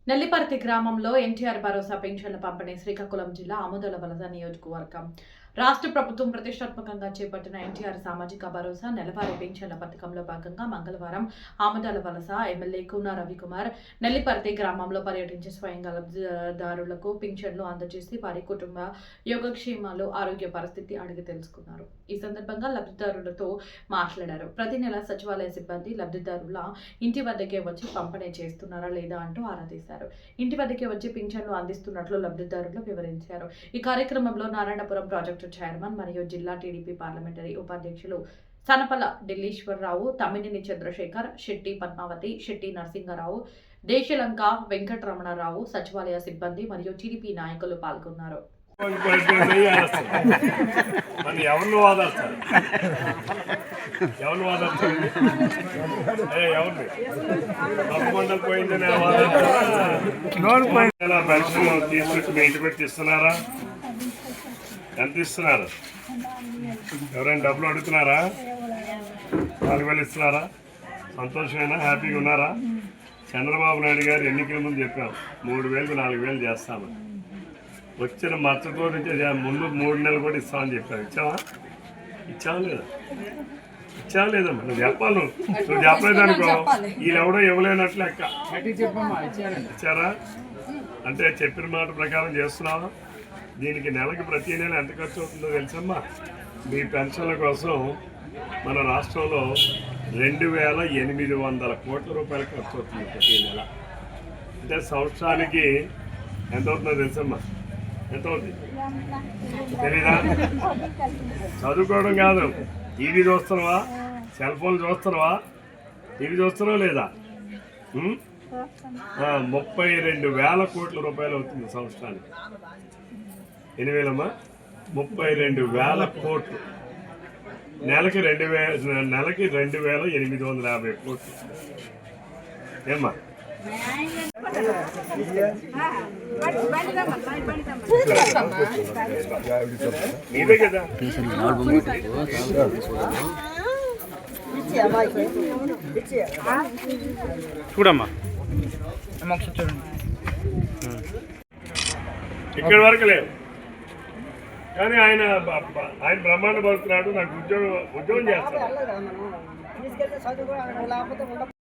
నెల్లిపర్తి గ్రామంలో ఎన్టీఆర్ భరోసా పెన్షన్ల పంపిణీ శ్రీకాకుళం జిల్లా ఆమోదాల వలస నియోజకవర్గం రాష్ట్ర ప్రభుత్వం ప్రతిష్టాత్మకంగా చేపట్టిన ఎన్టీఆర్ సామాజిక భరోసా నెలవారీ పెన్షన్ల పథకంలో భాగంగా మంగళవారం ఆమోదాల వలస ఎమ్మెల్యే కూన రవికుమార్ నెల్లిపర్తి గ్రామంలో పర్యటించి స్వయంగా లబ్ధిదారులకు పింఛన్లు అందజేసి వారి కుటుంబ యోగక్షేమాలు ఆరోగ్య పరిస్థితి అడిగి తెలుసుకున్నారు. ఈ సందర్భంగా లబ్ధిదారులతో మాట్లాడారు. ప్రతి నెల సచివాలయ సిబ్బంది లబ్ధిదారుల ఇంటి వద్దకే వచ్చి పంపిణీ చేస్తున్నారా లేదా అంటూ ఆరా తీశారు. ఇంటి వద్దకే వచ్చి పింఛన్లు అందిస్తున్నట్లు లబ్ధిదారులు వివరించారు. ఈ కార్యక్రమంలో నారాయణపురం ప్రాజెక్టు చైర్మన్ మరియు జిల్లా టీడీపీ పార్లమెంటరీ ఉపాధ్యక్షులు సనపల ఢిల్లీశ్వరరావు, తమ్మినేని చంద్రశేఖర్, శెట్టి పద్మావతి, శెట్టి నరసింగరావు, దేశలంక వెంకటరమణరావు, సచివాలయ సిబ్బంది మరియు టీడీపీ నాయకులు పాల్గొన్నారు. ఇస్తున్నారా? ఎంత ఇస్తున్నారు? ఎవరైనా డబ్బులు అడుగుతున్నారా? 4,000 ఇస్తున్నారా? సంతోషమైనా? హ్యాపీగా ఉన్నారా? చంద్రబాబు నాయుడు గారు ఎన్నికల ముందు చెప్పాం 3,000 4,000 చేస్తాము. వచ్చిన మచ్చతో నుంచి ముందు 3 నెలలు కూడా ఇస్తామని చెప్పాను. ఇచ్చావా లేదా? ఇచ్చావా లేదమ్మా? నువ్వు చెప్పాలి. నువ్వు చెప్పలేదనుకో వీళ్ళెవడో ఇవ్వలేనట్లు లెక్క. ఇచ్చారా అంటే చెప్పిన మాట ప్రకారం చేస్తున్నావా? దీనికి నెలకి ప్రతి నెల ఎంత ఖర్చు అవుతుందో తెలుసమ్మా? మీ పెన్షన్ల కోసం మన రాష్ట్రంలో 2,800 కోట్ల రూపాయలు ఖర్చు అవుతుంది ప్రతి నెల. అంటే సంవత్సరానికి ఎంత అవుతుందో తెలుసమ్మా? ఎంత అవుతుంది తెలీదా? చదువుకోవడం కాదు, టీవీ చూస్తున్నావా? సెల్ ఫోన్ చూస్తున్నావా? టీవీ చూస్తున్నావా లేదా? 32,000 కోట్ల రూపాయలు అవుతుంది సంవత్సరానికి. 8,000 32,000 కోట్లు. నెలకి 2,850 కోట్లు. ఏమ్మా? నీదే కదా. చూడమ్మా, ఇక్కడి వరకు లేవు కానీ ఆయన బ్రహ్మాండ పడుతున్నాడు. నాకు ఉద్యోగం చేస్తాడు.